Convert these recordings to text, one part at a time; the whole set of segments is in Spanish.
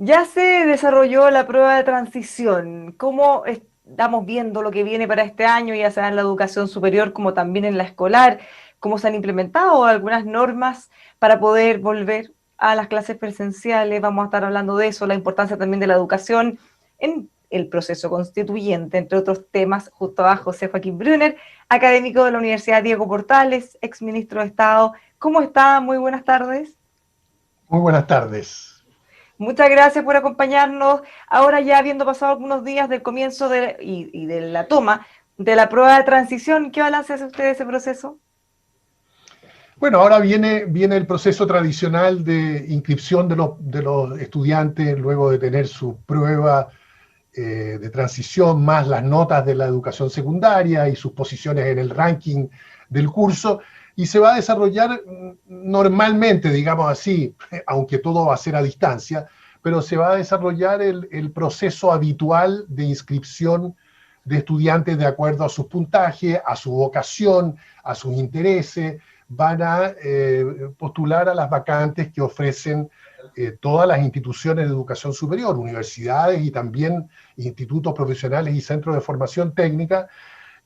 Ya se desarrolló la prueba de transición. ¿Cómo estamos viendo lo que viene para este año, ya sea en la educación superior como también en la escolar? ¿Cómo se han implementado algunas normas para poder volver a las clases presenciales? Vamos a estar hablando de eso, la importancia también de la educación en el proceso constituyente, entre otros temas, justo abajo José Joaquín Brunner, académico de la Universidad Diego Portales, exministro de Estado. ¿Cómo está? Muy buenas tardes. Muy buenas tardes. Muchas gracias por acompañarnos. Ahora ya habiendo pasado algunos días del comienzo y de la toma de la prueba de transición, ¿qué balance hace usted de ese proceso? Bueno, ahora viene el proceso tradicional de inscripción de los estudiantes luego de tener su prueba de transición, más las notas de la educación secundaria y sus posiciones en el ranking del curso, y se va a desarrollar normalmente, digamos así, aunque todo va a ser a distancia, pero se va a desarrollar el proceso habitual de inscripción de estudiantes de acuerdo a sus puntajes, a su vocación, a sus intereses. Van a postular a las vacantes que ofrecen todas las instituciones de educación superior, universidades y también institutos profesionales y centros de formación técnica.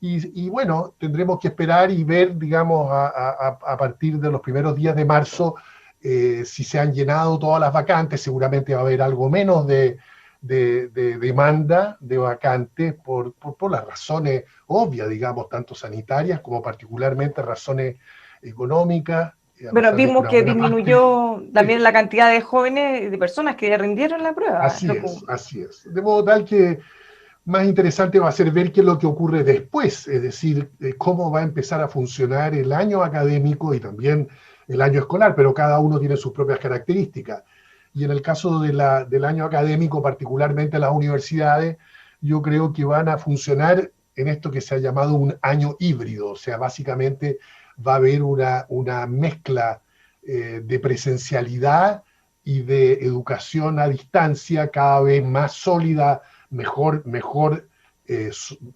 Y bueno, tendremos que esperar y ver, digamos, a partir de los primeros días de marzo, si se han llenado todas las vacantes. Seguramente va a haber algo menos de demanda de vacantes por las razones obvias, digamos, tanto sanitarias como particularmente razones económicas, a Bueno, pesar de que vimos una que buena parte. disminuyó Sí, también la cantidad de jóvenes, de personas que rindieron la prueba. así es, así es. De modo tal que más interesante va a ser ver qué es lo que ocurre después, es decir, cómo va a empezar a funcionar el año académico y también el año escolar, pero cada uno tiene sus propias características. Y en el caso del año académico, particularmente las universidades, yo creo que van a funcionar en esto que se ha llamado un año híbrido, o sea, básicamente va a haber una mezcla de presencialidad y de educación a distancia cada vez más sólida, mejor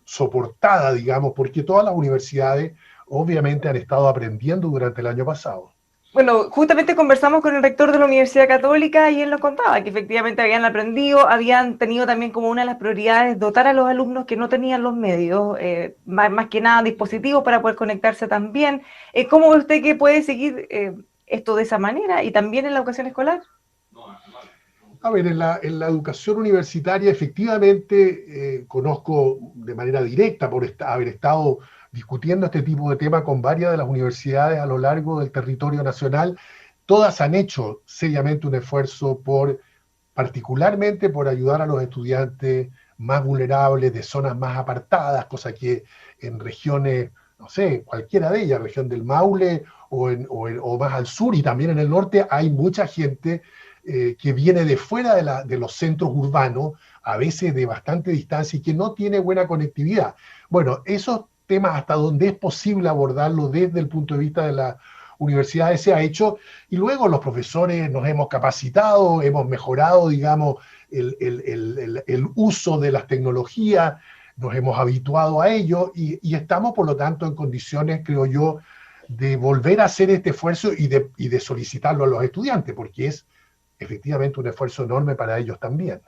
soportada, digamos, porque todas las universidades obviamente han estado aprendiendo durante el año pasado. Bueno, justamente conversamos con el rector de la Universidad Católica y él nos contaba que efectivamente habían aprendido, habían tenido también como una de las prioridades dotar a los alumnos que no tenían los medios, más que nada dispositivos para poder conectarse también. ¿Cómo ve usted que puede seguir esto de esa manera y también en la educación escolar? A ver, en la educación universitaria efectivamente conozco de manera directa por haber estado discutiendo este tipo de temas con varias de las universidades a lo largo del territorio nacional. Todas han hecho seriamente un esfuerzo particularmente por ayudar a los estudiantes más vulnerables de zonas más apartadas, cosa que en regiones, no sé, cualquiera de ellas, región del Maule o más al sur y también en el norte, hay mucha gente que viene de fuera de los centros urbanos, a veces de bastante distancia y que no tiene buena conectividad. Bueno, esos temas hasta donde es posible abordarlo desde el punto de vista de la universidades se ha hecho, y luego los profesores nos hemos capacitado, hemos mejorado, digamos, el uso de las tecnologías, nos hemos habituado a ello y estamos, por lo tanto, en condiciones, creo yo, de volver a hacer este esfuerzo y de solicitarlo a los estudiantes, porque es efectivamente un esfuerzo enorme para ellos también.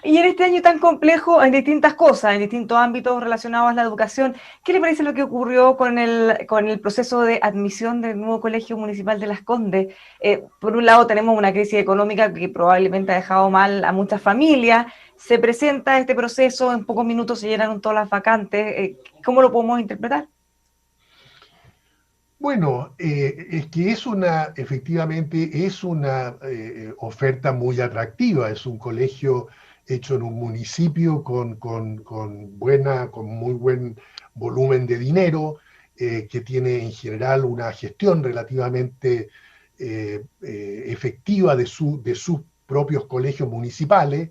Y en este año tan complejo, en distintas cosas, en distintos ámbitos relacionados a la educación, ¿qué le parece lo que ocurrió con el proceso de admisión del nuevo Colegio Municipal de Las Condes? Por un lado tenemos una crisis económica que probablemente ha dejado mal a muchas familias, se presenta este proceso, en pocos minutos se llenaron todas las vacantes, ¿cómo lo podemos interpretar? Bueno, es que efectivamente es una oferta muy atractiva, es un colegio hecho en un municipio con muy buen volumen de dinero, que tiene en general una gestión relativamente efectiva de sus propios colegios municipales,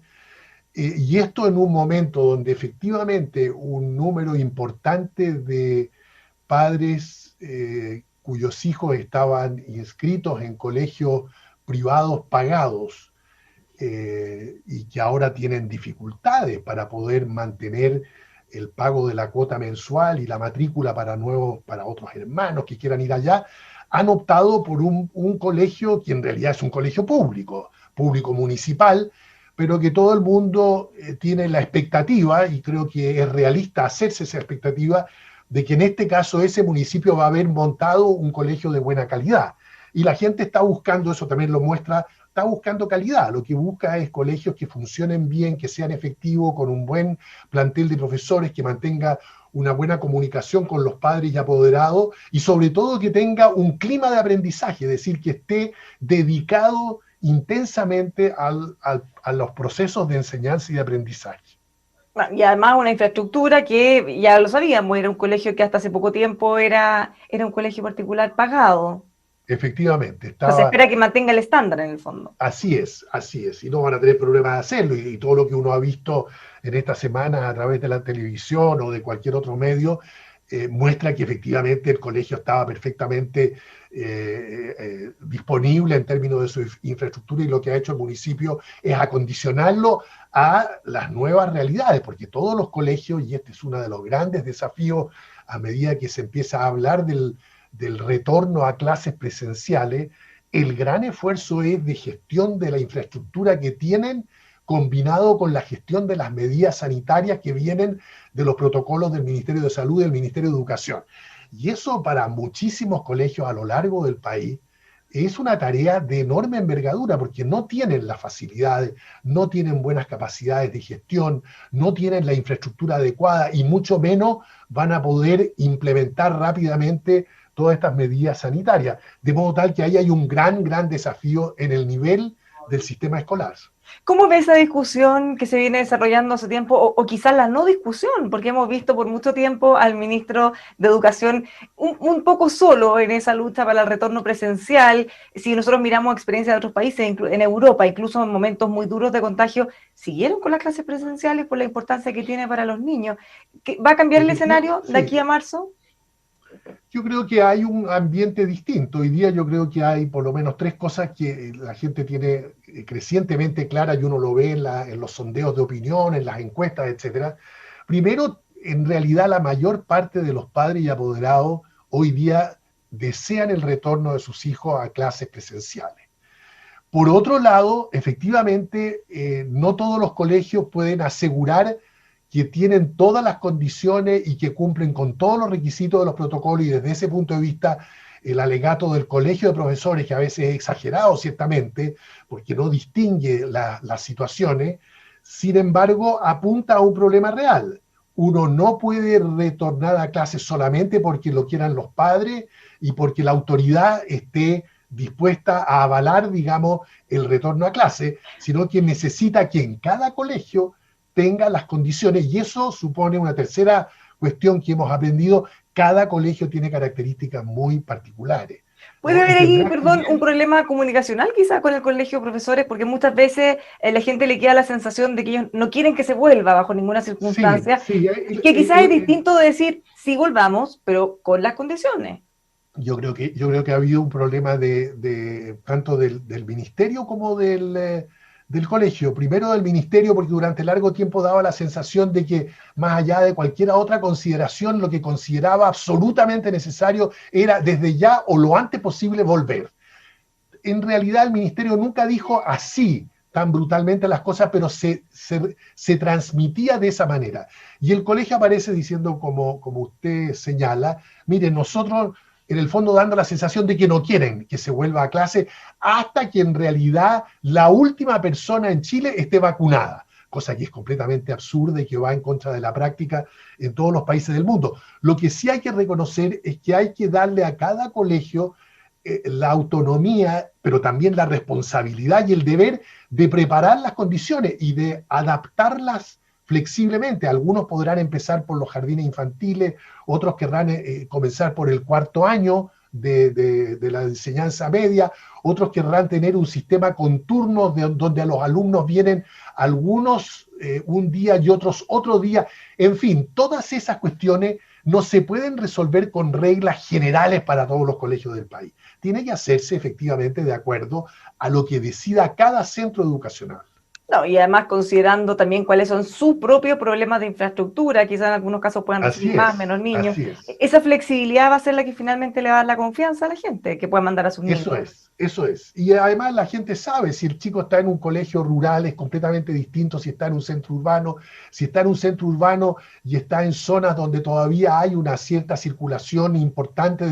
y esto en un momento donde efectivamente un número importante de padres cuyos hijos estaban inscritos en colegios privados pagados, y que ahora tienen dificultades para poder mantener el pago de la cuota mensual y la matrícula para otros hermanos que quieran ir allá, han optado por un colegio que en realidad es un colegio público municipal, pero que todo el mundo tiene la expectativa, y creo que es realista hacerse esa expectativa, de que en este caso ese municipio va a haber montado un colegio de buena calidad. Y la gente está buscando, eso también lo muestra, está buscando calidad. Lo que busca es colegios que funcionen bien, que sean efectivos, con un buen plantel de profesores, que mantenga una buena comunicación con los padres y apoderados, y sobre todo que tenga un clima de aprendizaje, es decir, que esté dedicado intensamente a los procesos de enseñanza y de aprendizaje. Y además una infraestructura que ya lo sabíamos, era un colegio que hasta hace poco tiempo era un colegio particular pagado. Efectivamente, O sea, se estaba. espera que mantenga el estándar en el fondo. Así es, y no van a tener problemas de hacerlo, y todo lo que uno ha visto en estas semanas a través de la televisión o de cualquier otro medio, muestra que efectivamente el colegio estaba perfectamente disponible en términos de su infraestructura, y lo que ha hecho el municipio es acondicionarlo a las nuevas realidades, porque todos los colegios, y este es uno de los grandes desafíos a medida que se empieza a hablar del retorno a clases presenciales, el gran esfuerzo es de gestión de la infraestructura que tienen, combinado con la gestión de las medidas sanitarias que vienen de los protocolos del Ministerio de Salud y del Ministerio de Educación. Y eso para muchísimos colegios a lo largo del país es una tarea de enorme envergadura, porque no tienen las facilidades, no tienen buenas capacidades de gestión, no tienen la infraestructura adecuada, y mucho menos van a poder implementar rápidamente todas estas medidas sanitarias, de modo tal que ahí hay un gran desafío en el nivel del sistema escolar. ¿Cómo ves esa discusión que se viene desarrollando hace tiempo, o quizás la no discusión? Porque hemos visto por mucho tiempo al ministro de Educación un poco solo en esa lucha para el retorno presencial. Si nosotros miramos experiencias de otros países, en Europa, incluso en momentos muy duros de contagio, siguieron con las clases presenciales por la importancia que tiene para los niños. ¿Va a cambiar el escenario de aquí Sí, a marzo? yo creo que hay un ambiente distinto. Hoy día yo creo que hay por lo menos tres cosas que la gente tiene crecientemente clara, y uno lo ve en los sondeos de opinión, en las encuestas, etcétera. Primero, en realidad la mayor parte de los padres y apoderados hoy día desean el retorno de sus hijos a clases presenciales. Por otro lado, efectivamente, no todos los colegios pueden asegurar que tienen todas las condiciones y que cumplen con todos los requisitos de los protocolos, y desde ese punto de vista el alegato del colegio de profesores, que a veces es exagerado ciertamente, porque no distingue las situaciones, sin embargo apunta a un problema real. Uno no puede retornar a clases solamente porque lo quieran los padres y porque la autoridad esté dispuesta a avalar, digamos, el retorno a clase, sino que necesita que en cada colegio tenga las condiciones, y eso supone una tercera cuestión que hemos aprendido: cada colegio tiene características muy particulares, ¿Puede ¿no? Y haber ahí, tendrá perdón, un también, problema comunicacional quizá con el colegio de profesores? Porque muchas veces la gente le queda la sensación de que ellos no quieren que se vuelva bajo ninguna sí, circunstancia, sí, que quizás es distinto de decir, sí volvamos, pero con las condiciones. yo creo que ha habido un problema tanto del ministerio como del colegio. Primero del ministerio, porque durante largo tiempo daba la sensación de que, más allá de cualquier otra consideración, lo que consideraba absolutamente necesario era desde ya o lo antes posible volver. En realidad el ministerio nunca dijo así tan brutalmente las cosas, pero se transmitía de esa manera. Y el colegio aparece diciendo, como usted señala: mire, nosotros en el fondo dando la sensación de que no quieren que se vuelva a clase hasta que en realidad la última persona en Chile esté vacunada, cosa que es completamente absurda y que va en contra de la práctica en todos los países del mundo. Lo que sí hay que reconocer es que hay que darle a cada colegio la autonomía, pero también la responsabilidad y el deber de preparar las condiciones y de adaptarlas flexiblemente. Algunos podrán empezar por los jardines infantiles, otros querrán comenzar por el cuarto año de la enseñanza media, otros querrán tener un sistema con turnos donde a los alumnos vienen algunos un día y otros otro día. En fin, todas esas cuestiones no se pueden resolver con reglas generales para todos los colegios del país. Tiene que hacerse efectivamente de acuerdo a lo que decida cada centro educacional. No, y además considerando también cuáles son sus propios problemas de infraestructura, quizás en algunos casos puedan recibir más, menos niños. Así es. Esa flexibilidad va a ser la que finalmente le va a dar la confianza a la gente, que pueda mandar a sus Eso niños. es, eso es. Y además la gente sabe si el chico está en un colegio rural es completamente distinto si está en un centro urbano, si está en un centro urbano y está en zonas donde todavía hay una cierta circulación importante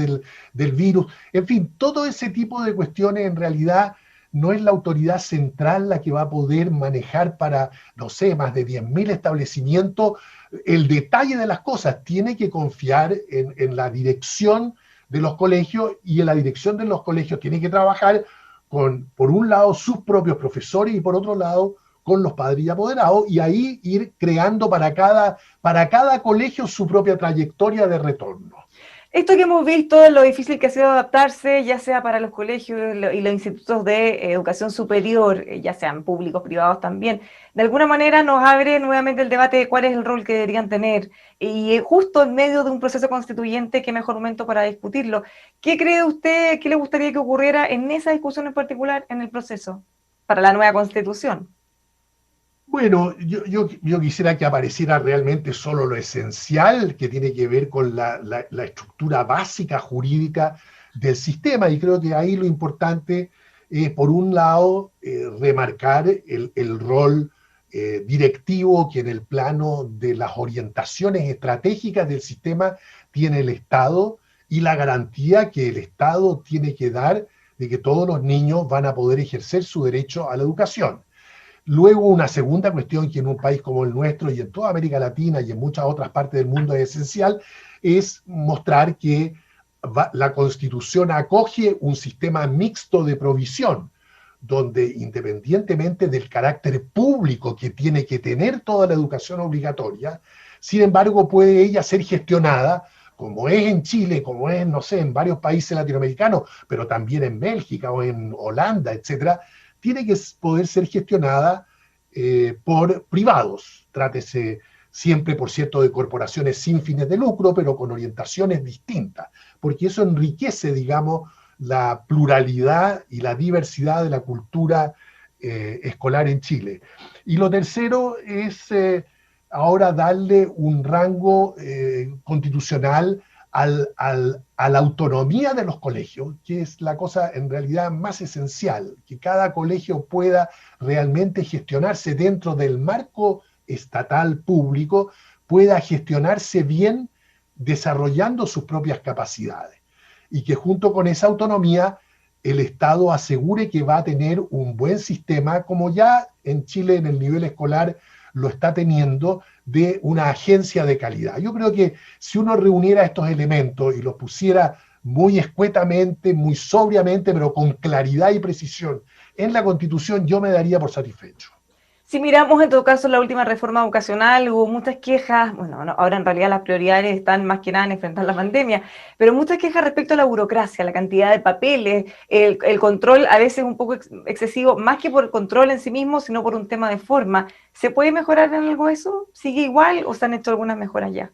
del virus. En fin, todo ese tipo de cuestiones en realidad no es la autoridad central la que va a poder manejar para, no sé, más de 10.000 establecimientos el detalle de las cosas. Tiene que confiar en la dirección de los colegios y en la dirección de los colegios tiene que trabajar con, por un lado, sus propios profesores y por otro lado, con los padres y apoderados y ahí ir creando para cada colegio su propia trayectoria de retorno. Esto que hemos visto, lo difícil que ha sido adaptarse, ya sea para los colegios y los institutos de educación superior, ya sean públicos, privados también, de alguna manera nos abre nuevamente el debate de cuál es el rol que deberían tener. Y justo en medio de un proceso constituyente, qué mejor momento para discutirlo. ¿Qué cree usted, qué le gustaría que ocurriera en esa discusión en particular en el proceso para la nueva constitución? Bueno, yo quisiera que apareciera realmente solo lo esencial que tiene que ver con la estructura básica jurídica del sistema y creo que ahí lo importante es, por un lado, remarcar el rol directivo que en el plano de las orientaciones estratégicas del sistema tiene el Estado y la garantía que el Estado tiene que dar de que todos los niños van a poder ejercer su derecho a la educación. Luego, una segunda cuestión que en un país como el nuestro y en toda América Latina y en muchas otras partes del mundo es esencial, es mostrar que la Constitución acoge un sistema mixto de provisión, donde independientemente del carácter público que tiene que tener toda la educación obligatoria, sin embargo puede ella ser gestionada, como es en Chile, como es, no sé, en varios países latinoamericanos, pero también en Bélgica o en Holanda, etcétera, tiene que poder ser gestionada por privados. Trátese siempre, por cierto, de corporaciones sin fines de lucro, pero con orientaciones distintas, porque eso enriquece, digamos, la pluralidad y la diversidad de la cultura escolar en Chile. Y lo tercero es ahora darle un rango constitucional a la autonomía de los colegios, que es la cosa en realidad más esencial, que cada colegio pueda realmente gestionarse dentro del marco estatal público, pueda gestionarse bien desarrollando sus propias capacidades y que junto con esa autonomía el Estado asegure que va a tener un buen sistema, como ya en Chile en el nivel escolar lo está teniendo, de una agencia de calidad. Yo creo que si uno reuniera estos elementos y los pusiera muy escuetamente, muy sobriamente, pero con claridad y precisión en la Constitución, yo me daría por satisfecho. Si miramos en todo caso la última reforma educacional, hubo muchas quejas, bueno, no, ahora en realidad las prioridades están más que nada en enfrentar la pandemia, pero muchas quejas respecto a la burocracia, la cantidad de papeles, el control a veces un poco excesivo, más que por el control en sí mismo, sino por un tema de forma. ¿Se puede mejorar en algo eso? ¿Sigue igual o se han hecho algunas mejoras ya?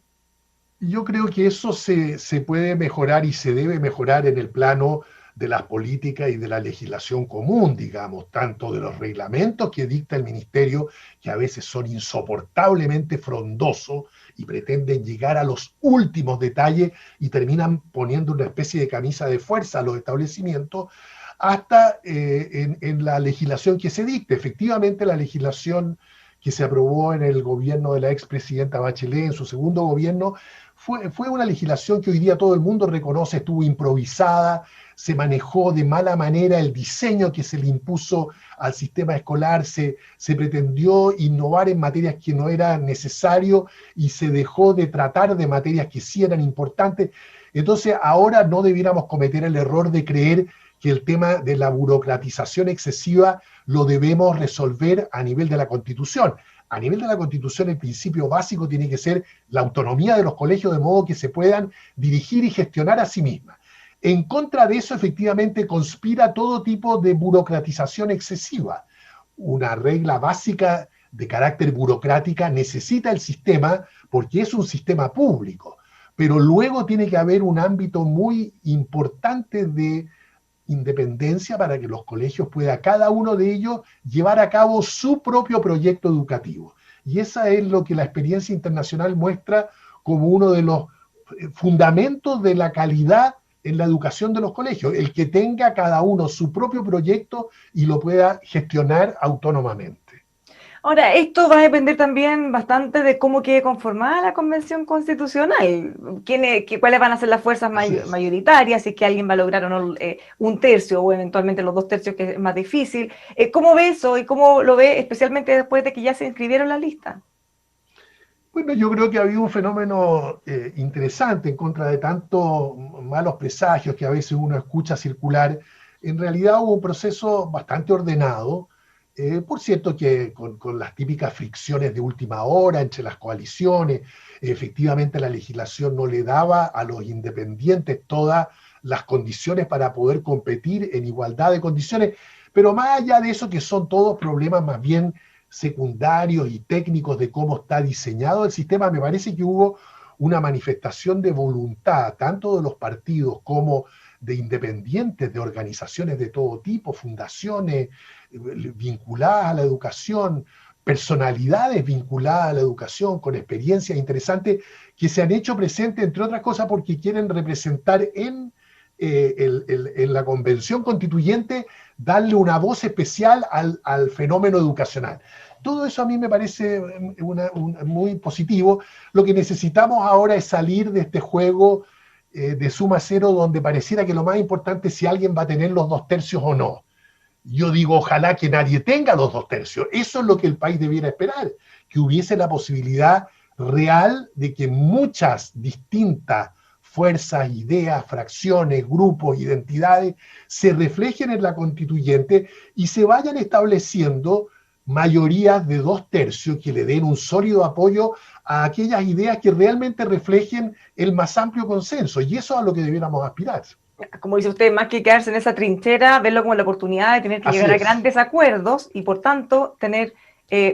Yo creo que eso se puede mejorar y se debe mejorar en el plano de las políticas y de la legislación común, digamos, tanto de los reglamentos que dicta el ministerio, que a veces son insoportablemente frondosos y pretenden llegar a los últimos detalles y terminan poniendo una especie de camisa de fuerza a los establecimientos, hasta en la legislación que se dicte. Efectivamente, la legislación que se aprobó en el gobierno de la expresidenta Bachelet, en su segundo gobierno, fue una legislación que hoy día todo el mundo reconoce, estuvo improvisada, se manejó de mala manera el diseño que se le impuso al sistema escolar, se pretendió innovar en materias que no era necesario y se dejó de tratar de materias que sí eran importantes. Entonces ahora no debiéramos cometer el error de creer que el tema de la burocratización excesiva lo debemos resolver a nivel de la Constitución. A nivel de la Constitución, el principio básico tiene que ser la autonomía de los colegios de modo que se puedan dirigir y gestionar a sí mismas. En contra de eso, efectivamente, conspira todo tipo de burocratización excesiva. Una regla básica de carácter burocrática necesita el sistema porque es un sistema público, pero luego tiene que haber un ámbito muy importante de independencia para que los colegios puedan, cada uno de ellos, llevar a cabo su propio proyecto educativo. Y esa es lo que la experiencia internacional muestra como uno de los fundamentos de la calidad en la educación de los colegios, el que tenga cada uno su propio proyecto y lo pueda gestionar autónomamente. Ahora, esto va a depender también bastante de cómo quede conformada la Convención Constitucional. ¿Cuáles van a ser las fuerzas mayoritarias? Si es que alguien va a lograr o no un tercio o eventualmente los 2 tercios, que es más difícil. ¿Cómo ve eso y cómo lo ve especialmente después de que ya se inscribieron la lista? Bueno, yo creo que ha habido un fenómeno interesante en contra de tantos malos presagios que a veces uno escucha circular. En realidad hubo un proceso bastante ordenado, por cierto que con las típicas fricciones de última hora entre las coaliciones. Efectivamente la legislación no le daba a los independientes todas las condiciones para poder competir en igualdad de condiciones, pero más allá de eso, que son todos problemas más bien secundarios y técnicos de cómo está diseñado el sistema, me parece que hubo una manifestación de voluntad, tanto de los partidos como de independientes, de organizaciones de todo tipo, fundaciones vinculadas a la educación, personalidades vinculadas a la educación, con experiencias interesantes, que se han hecho presentes, entre otras cosas, porque quieren representar en la convención constituyente, darle una voz especial al fenómeno educacional. Todo eso a mí me parece muy positivo. Lo que necesitamos ahora es salir de este juego de suma cero, donde pareciera que lo más importante es si alguien va a tener los 2 tercios o no. Yo digo, ojalá que nadie tenga los 2 tercios. Eso es lo que el país debiera esperar, que hubiese la posibilidad real de que muchas distintas fuerzas, ideas, fracciones, grupos, identidades, se reflejen en la constituyente y se vayan estableciendo mayorías de 2 tercios que le den un sólido apoyo a aquellas ideas que realmente reflejen el más amplio consenso. Y eso es a lo que debiéramos aspirar. Como dice usted, más que quedarse en esa trinchera, verlo como la oportunidad de tener que llegar a grandes acuerdos y, por tanto, tener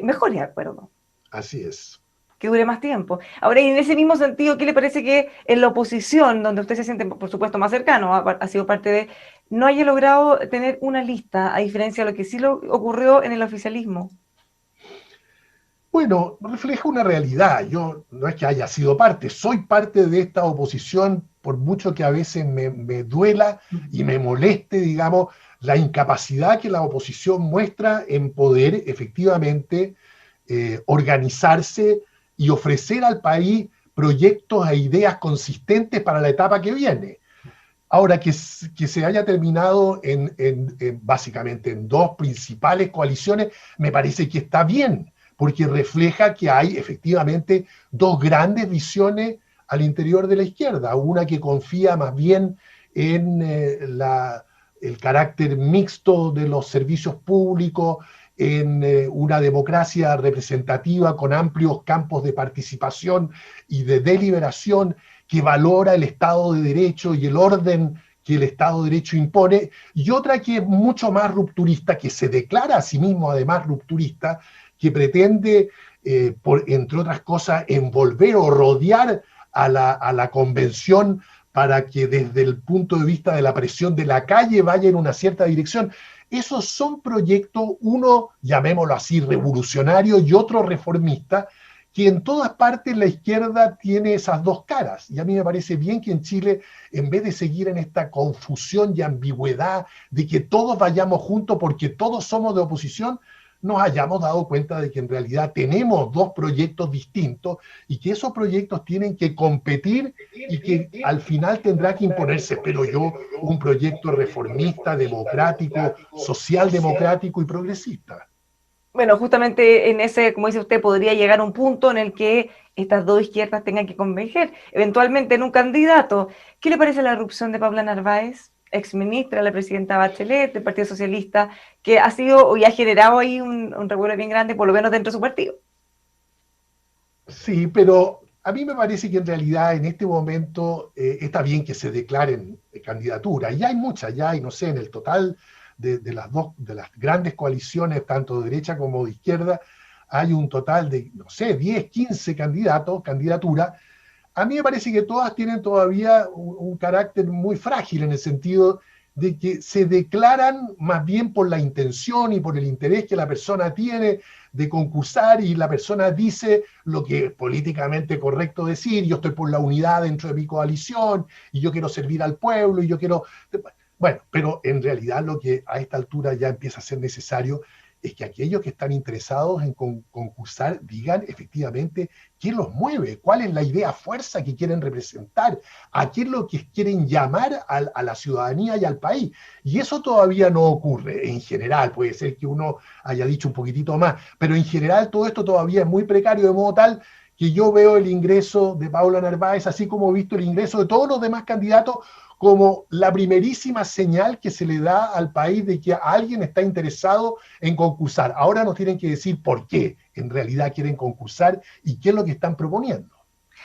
mejores acuerdos. Así es. Que dure más tiempo. Ahora, y en ese mismo sentido, ¿qué le parece que en la oposición, donde usted se siente, por supuesto, más cercano, ha sido parte de, no haya logrado tener una lista, a diferencia de lo que sí lo ocurrió en el oficialismo? Bueno, refleja una realidad. Yo no es que haya sido parte, soy parte de esta oposición, por mucho que a veces me duela y me moleste, digamos, la incapacidad que la oposición muestra en poder efectivamente organizarse y ofrecer al país proyectos e ideas consistentes para la etapa que viene. Ahora, que se haya terminado básicamente en 2 principales coaliciones, me parece que está bien, porque refleja que hay efectivamente 2 grandes visiones al interior de la izquierda. Una que confía más bien en el carácter mixto de los servicios públicos, en una democracia representativa con amplios campos de participación y de deliberación, que valora el Estado de Derecho y el orden que el Estado de Derecho impone, y otra que es mucho más rupturista, que se declara a sí mismo además rupturista, que pretende, entre otras cosas, envolver o rodear a la convención para que desde el punto de vista de la presión de la calle vaya en una cierta dirección. Esos son proyectos, uno, llamémoslo así, revolucionario, y otro reformista, que en todas partes la izquierda tiene esas 2 caras. Y a mí me parece bien que en Chile, en vez de seguir en esta confusión y ambigüedad de que todos vayamos juntos porque todos somos de oposición, nos hayamos dado cuenta de que en realidad tenemos 2 proyectos distintos y que esos proyectos tienen que competir y que al final tendrá que imponerse, espero yo, un proyecto reformista, democrático, socialdemocrático y progresista. Bueno, justamente en ese, como dice usted, podría llegar a un punto en el que estas 2 izquierdas tengan que converger, eventualmente en un candidato. ¿Qué le parece la erupción de Paula Narváez, exministra, la presidenta Bachelet, del Partido Socialista, que ha sido y ha generado ahí un revuelo bien grande, por lo menos dentro de su partido? Sí, pero a mí me parece que en realidad en este momento está bien que se declaren candidaturas. Ya hay muchas, ya hay, no sé, en el total de las grandes coaliciones, tanto de derecha como de izquierda, hay un total de, no sé, 10, 15 candidaturas. A mí me parece que todas tienen todavía un carácter muy frágil en el sentido de que se declaran más bien por la intención y por el interés que la persona tiene de concursar, y la persona dice lo que es políticamente correcto decir: yo estoy por la unidad dentro de mi coalición y yo quiero servir al pueblo y yo quiero... Bueno, pero en realidad lo que a esta altura ya empieza a ser necesario es que aquellos que están interesados en concursar digan efectivamente qué los mueve, cuál es la idea fuerza que quieren representar, a qué es lo que quieren llamar a la ciudadanía y al país. Y eso todavía no ocurre en general. Puede ser que uno haya dicho un poquitito más, pero en general todo esto todavía es muy precario, de modo tal que yo veo el ingreso de Paula Narváez, así como he visto el ingreso de todos los demás candidatos, como la primerísima señal que se le da al país de que alguien está interesado en concursar. Ahora nos tienen que decir por qué en realidad quieren concursar y qué es lo que están proponiendo.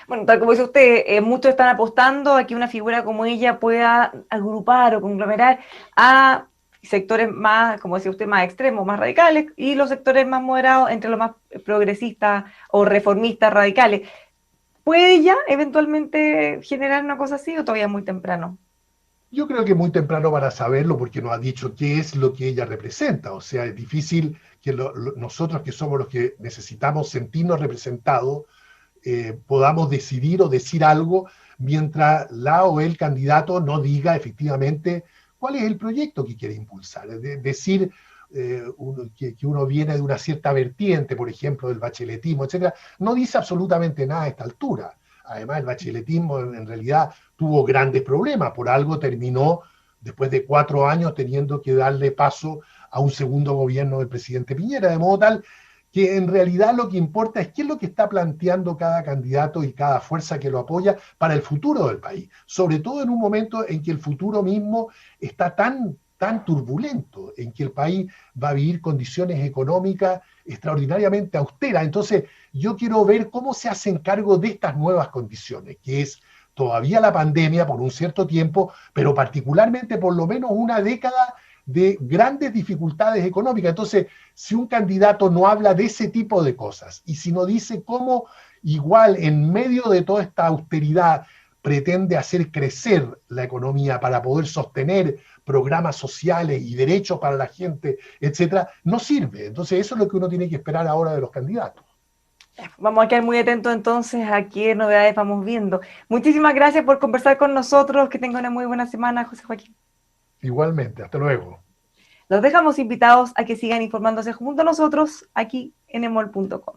Bueno, tal como dice usted, muchos están apostando a que una figura como ella pueda agrupar o conglomerar a sectores más, como decía usted, más extremos, más radicales, y los sectores más moderados entre los más progresistas o reformistas radicales. ¿Puede ya eventualmente generar una cosa así o todavía es muy temprano? Yo creo que muy temprano para saberlo, porque no ha dicho qué es lo que ella representa. O sea, es difícil que nosotros, que somos los que necesitamos sentirnos representados, podamos decidir o decir algo mientras la o el candidato no diga efectivamente cuál es el proyecto que quiere impulsar. Decir que uno viene de una cierta vertiente, por ejemplo, del bacheletismo, etcétera, no dice absolutamente nada a esta altura. Además, el bacheletismo en realidad tuvo grandes problemas, por algo terminó después de 4 años teniendo que darle paso a un segundo gobierno del presidente Piñera, de modo tal que en realidad lo que importa es qué es lo que está planteando cada candidato y cada fuerza que lo apoya para el futuro del país, sobre todo en un momento en que el futuro mismo está tan turbulento, en que el país va a vivir condiciones económicas extraordinariamente austeras. Entonces, yo quiero ver cómo se hacen cargo de estas nuevas condiciones, que es todavía la pandemia por un cierto tiempo, pero particularmente por lo menos una década de grandes dificultades económicas. Entonces, si un candidato no habla de ese tipo de cosas y si no dice cómo igual en medio de toda esta austeridad pretende hacer crecer la economía para poder sostener programas sociales y derechos para la gente, etcétera, no sirve. Entonces, eso es lo que uno tiene que esperar ahora de los candidatos. Vamos a quedar muy atentos entonces a qué novedades vamos viendo. Muchísimas gracias por conversar con nosotros. Que tenga una muy buena semana, José Joaquín. Igualmente, hasta luego. Los dejamos invitados a que sigan informándose junto a nosotros aquí en emol.com.